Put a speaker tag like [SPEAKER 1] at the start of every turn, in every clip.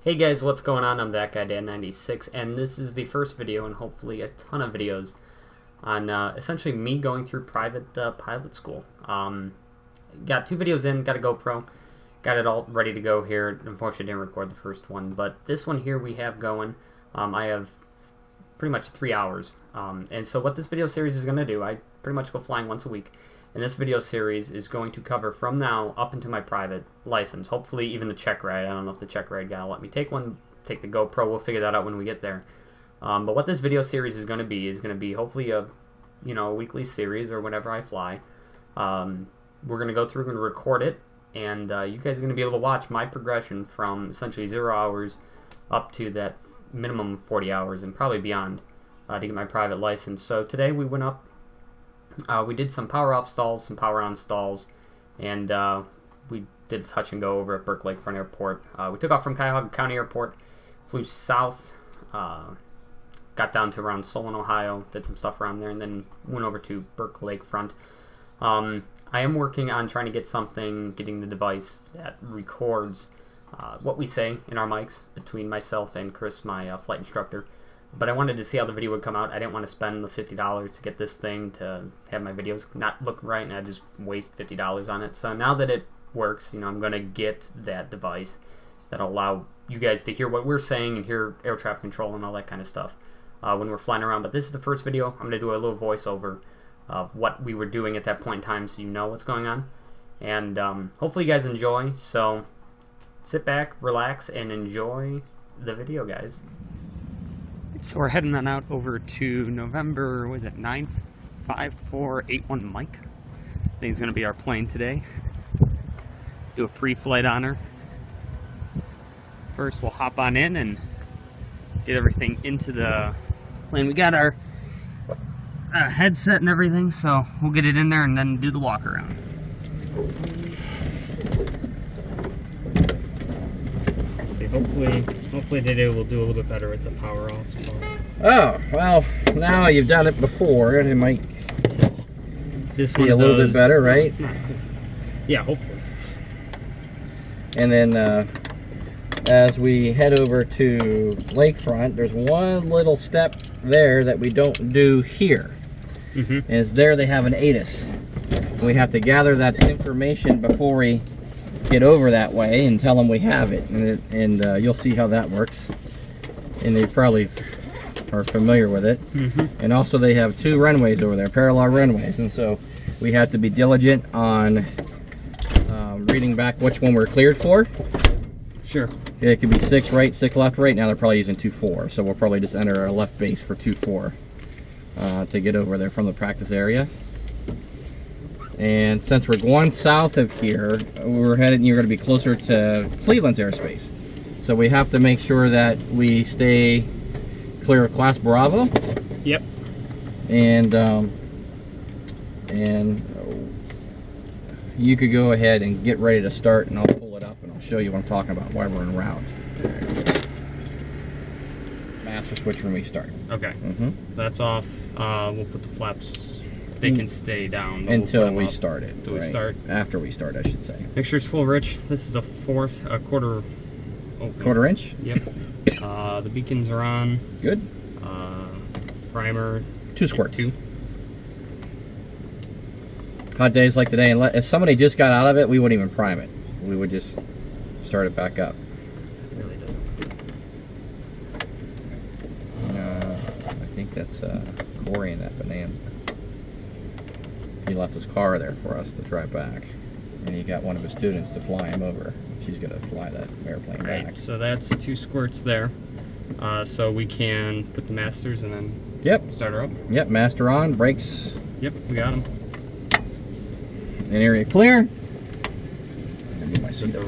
[SPEAKER 1] Hey guys, what's going on? I'm that guy Dan96, and this is the first video and hopefully a ton of videos on essentially me going through private pilot school. Got 2 videos in, got a GoPro, got it all ready to go here. Unfortunately didn't record the first one, but this one here we have going. I have pretty much 3 hours, and so what this video series is going to do, I pretty much go flying once a week. And this video series is going to cover from now up into my private license. Hopefully even the check ride. I don't know if the check ride guy will let me take one, take the GoPro. We'll figure that out when we get there. But what this video series is going to be hopefully a weekly series or whenever I fly. We're going to go through and record it, and you guys are going to be able to watch my progression from essentially 0 hours up to that minimum of 40 hours and probably beyond to get my private license. So today we went up. We did some power off stalls, some power on stalls, and we did a touch and go over at Burke Lakefront Airport. We took off from Cuyahoga County Airport, flew south, got down to around Solon, Ohio, did some stuff around there, and then went over to Burke Lakefront. I am working on trying to get getting the device that records what we say in our mics between myself and Chris, my flight instructor. But I wanted to see how the video would come out. I didn't want to spend the $50 to get this thing to have my videos not look right, and I just waste $50 on it. So now that it works, I'm going to get that device that'll allow you guys to hear what we're saying and hear air traffic control and all that kind of stuff when we're flying around. But this is the first video. I'm going to do a little voiceover of what we were doing at that point in time so you know what's going on. And hopefully you guys enjoy. So sit back, relax, and enjoy the video, guys. So we're heading on out over to November, what is it, 95481 Mike. I think it's going to be our plane today. Do a pre-flight on her. First we'll hop on in and get everything into the plane. We got our headset and everything, so we'll get it in there and then do the walk around. Hopefully today we'll do a little bit better with the power off stalls.
[SPEAKER 2] Oh, well, now you've done it before, and it might be a little bit better, right?
[SPEAKER 1] It's not cool. Yeah, hopefully.
[SPEAKER 2] And then as we head over to Lakefront, there's one little step there that we don't do here. Is there they have an ATIS. We have to gather that information before we get over that way and tell them we have it, and you'll see how that works, and they probably are familiar with it. And also they have 2 runways over there, parallel runways, and so we have to be diligent on reading back which one we're cleared for.
[SPEAKER 1] Sure.
[SPEAKER 2] It could be 6 right, 6 left. Right now they're probably using 2-4, so we'll probably just enter our left base for 2-4 to get over there from the practice area. And since we're going south of here, you're going to be closer to Cleveland's airspace. So we have to make sure that we stay clear of Class Bravo.
[SPEAKER 1] Yep.
[SPEAKER 2] And you could go ahead and get ready to start, and I'll pull it up and I'll show you what I'm talking about while we're en route. Master switch when we start.
[SPEAKER 1] Okay. That's off. We'll put the flaps. They can stay down
[SPEAKER 2] until we start it.
[SPEAKER 1] Until we start.
[SPEAKER 2] After we start, I should say.
[SPEAKER 1] Mixture's full, Rich. This is a quarter.
[SPEAKER 2] Quarter inch.
[SPEAKER 1] Yep. The beacons are on.
[SPEAKER 2] Good.
[SPEAKER 1] Primer.
[SPEAKER 2] 2 squirts.
[SPEAKER 1] 2.
[SPEAKER 2] Hot days like today, and if somebody just got out of it, we wouldn't even prime it. We would just start it back up.
[SPEAKER 1] It really doesn't.
[SPEAKER 2] I think that's Corey in that Bonanza. He left his car there for us to drive back, and he got one of his students to fly him over. She's going to fly that airplane back.
[SPEAKER 1] So that's 2 squirts there. So we can put the masters and then start her up.
[SPEAKER 2] Yep, master on, brakes.
[SPEAKER 1] Yep, we got them.
[SPEAKER 2] And area clear.
[SPEAKER 1] Must be the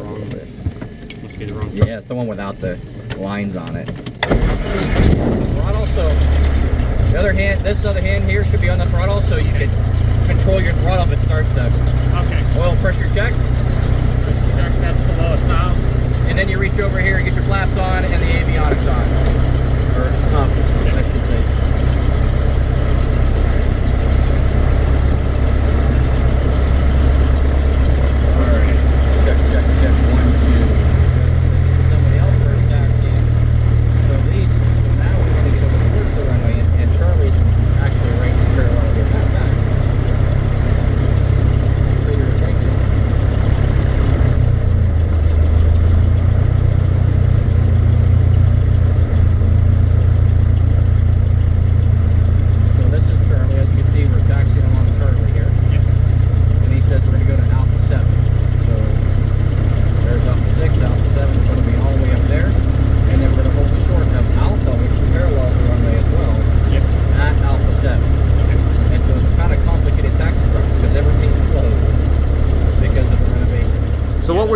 [SPEAKER 1] wrong.
[SPEAKER 2] Yeah, it's the one without the lines on it. Throttle, so the other hand, this other hand here should be on the throttle, so you can control your throttle if it starts to.
[SPEAKER 1] Okay.
[SPEAKER 2] Oil pressure check.
[SPEAKER 1] Pressure check, that's the lowest now.
[SPEAKER 2] And then you reach over here and get your flaps on and the avionics on. Or up, I should say. Alright. Check. 1, 2. Somebody else first tax.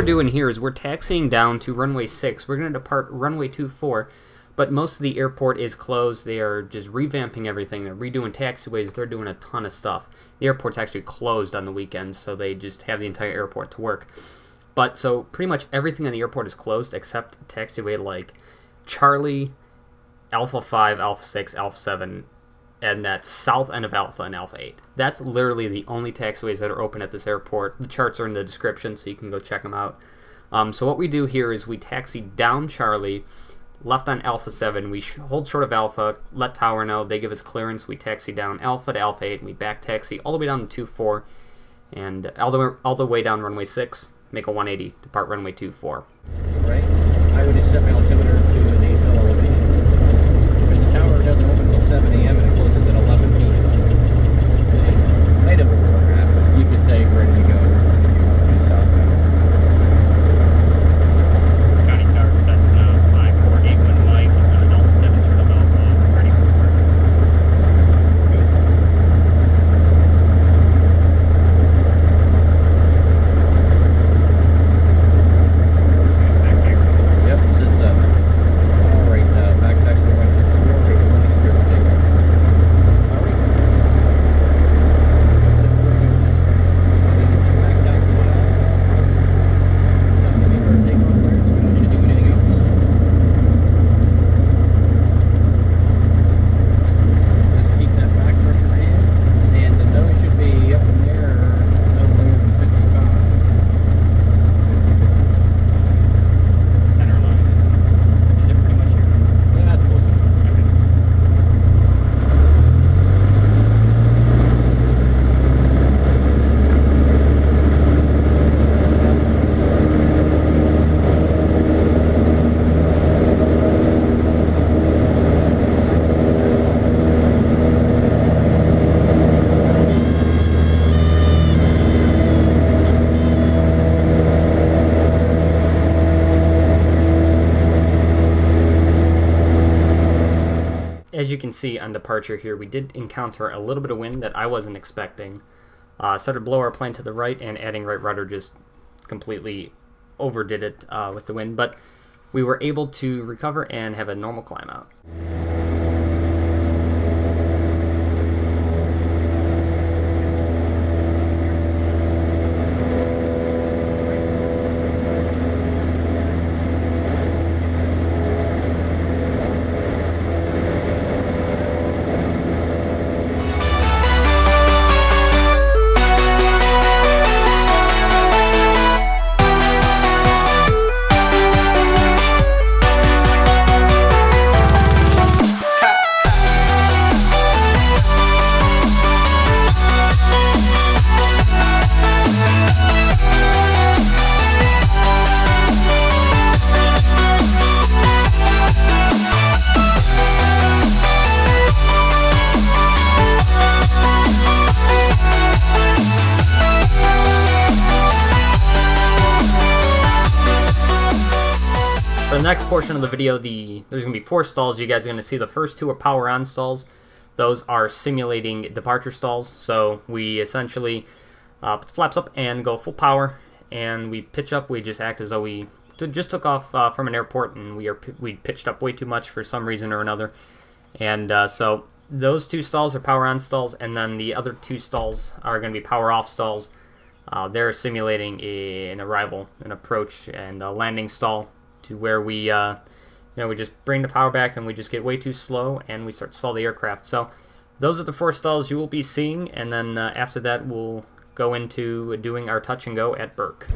[SPEAKER 1] doing here is we're taxiing down to runway 6. We're going to depart runway 24, but most of the airport is closed. They are just revamping everything. They're redoing taxiways. They're doing a ton of stuff. The airport's actually closed on the weekends, so they just have the entire airport to work. But so pretty much everything on the airport is closed except taxiway like Charlie, Alpha 5, Alpha 6, Alpha 7, and that south end of Alpha and Alpha 8. That's literally the only taxiways that are open at this airport. The charts are in the description, so you can go check them out. So what we do here is we taxi down Charlie, left on Alpha 7, we hold short of Alpha, let Tower know, they give us clearance, we taxi down Alpha to Alpha 8, and we back taxi all the way down to 2-4, and all the way down runway 6, make a 180, depart runway 24.
[SPEAKER 2] Right, I would just set my altimeter to an 8 mil elevation, because the tower doesn't open until 7 a.m. and it closes at 11 p.m. And I know where we're at, you could say ready to go if you want to southbound.
[SPEAKER 1] County Tower, Cessna, 5481 Mike, Alpha 7 short of Alpha, ready for work. Back taxi.
[SPEAKER 2] Yep, it says 7. All right, back taxi to 154, take a nice clear for takeoff. All right. So we're going to go this way. I think it's a back taxi now. So I'm going to give her a takeoff clearance. We don't need to do anything else. Just keep that back pressure in, and the nose should be up in there no lower than 55.
[SPEAKER 1] Center line. Is it pretty much here?
[SPEAKER 2] Yeah, that's close enough.
[SPEAKER 1] As you can see on departure here, we did encounter a little bit of wind that I wasn't expecting. Started to blow our plane to the right, and adding right rudder just completely overdid it with the wind, but we were able to recover and have a normal climb out. For the next portion of the video, there's going to be 4 stalls. You guys are going to see the first 2 are power on stalls. Those are simulating departure stalls. So we essentially put the flaps up and go full power, and we pitch up. We just act as though we just took off from an airport, and we pitched up way too much for some reason or another. And so those 2 stalls are power on stalls, and then the other 2 stalls are going to be power off stalls. They're simulating an arrival, an approach, and a landing stall, to where we we just bring the power back and we just get way too slow and we start to stall the aircraft. So those are the 4 stalls you will be seeing, and then after that we'll go into doing our touch and go at Burke.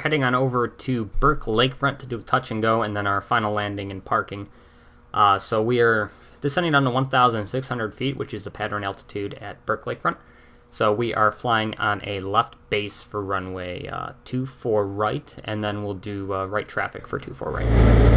[SPEAKER 1] heading on over to Burke Lakefront to do a touch and go, and then our final landing and parking. So we are descending down to 1,600 feet, which is the pattern altitude at Burke Lakefront. So we are flying on a left base for runway 24 right, and then we'll do right traffic for 24 right.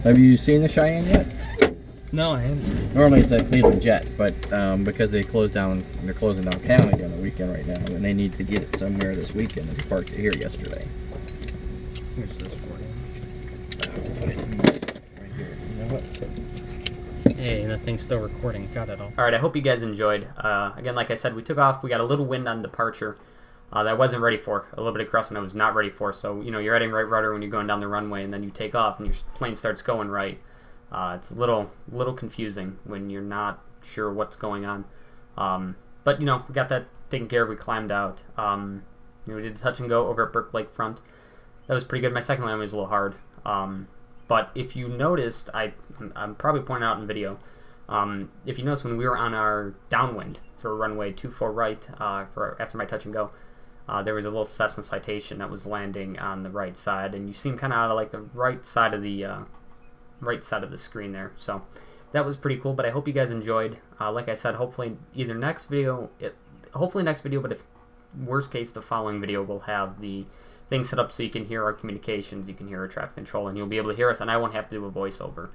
[SPEAKER 2] Have you seen the Cheyenne yet?
[SPEAKER 3] No, I haven't.
[SPEAKER 2] Normally it's at Cleveland Jet, but because they're closing down county on the weekend right now, and they need to get it somewhere this weekend. They parked it here yesterday.
[SPEAKER 3] Here's this for you.
[SPEAKER 2] Right here. You know what?
[SPEAKER 3] Hey, that thing's still recording. Got it all.
[SPEAKER 1] All right, I hope you guys enjoyed. Again, like I said, we took off. We got a little wind on departure that I wasn't ready for. A little bit of crosswind I was not ready for. So, you know, you're heading right rudder when you're going down the runway, and then you take off, and your plane starts going right. It's a little confusing when you're not sure what's going on. But, you know, we got that taken care of. We climbed out. You know, we did touch and go over at Burke Lakefront. That was pretty good. My second landing was a little hard. But if you noticed, I'm probably pointing out in the video, if you noticed when we were on our downwind for runway 24 right, after my touch and go, there was a little Cessna Citation that was landing on the right side, and you see him kind of out of like the right side of the screen there. So that was pretty cool. But I hope you guys enjoyed. Like I said, hopefully next video. But if worst case, the following video will have the thing set up so you can hear our communications, you can hear our traffic control, and you'll be able to hear us, and I won't have to do a voiceover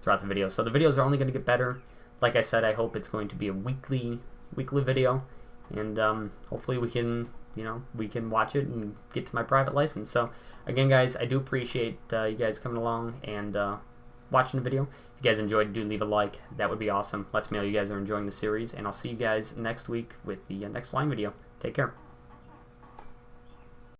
[SPEAKER 1] throughout the video. So the videos are only going to get better. Like I said, I hope it's going to be a weekly video, and hopefully we can watch it and get to my private license. So again, guys, I do appreciate you guys coming along and watching the video. If you guys enjoyed, do leave a like. That would be awesome. Lets me know you guys are enjoying the series, and I'll see you guys next week with the next flying video. Take care.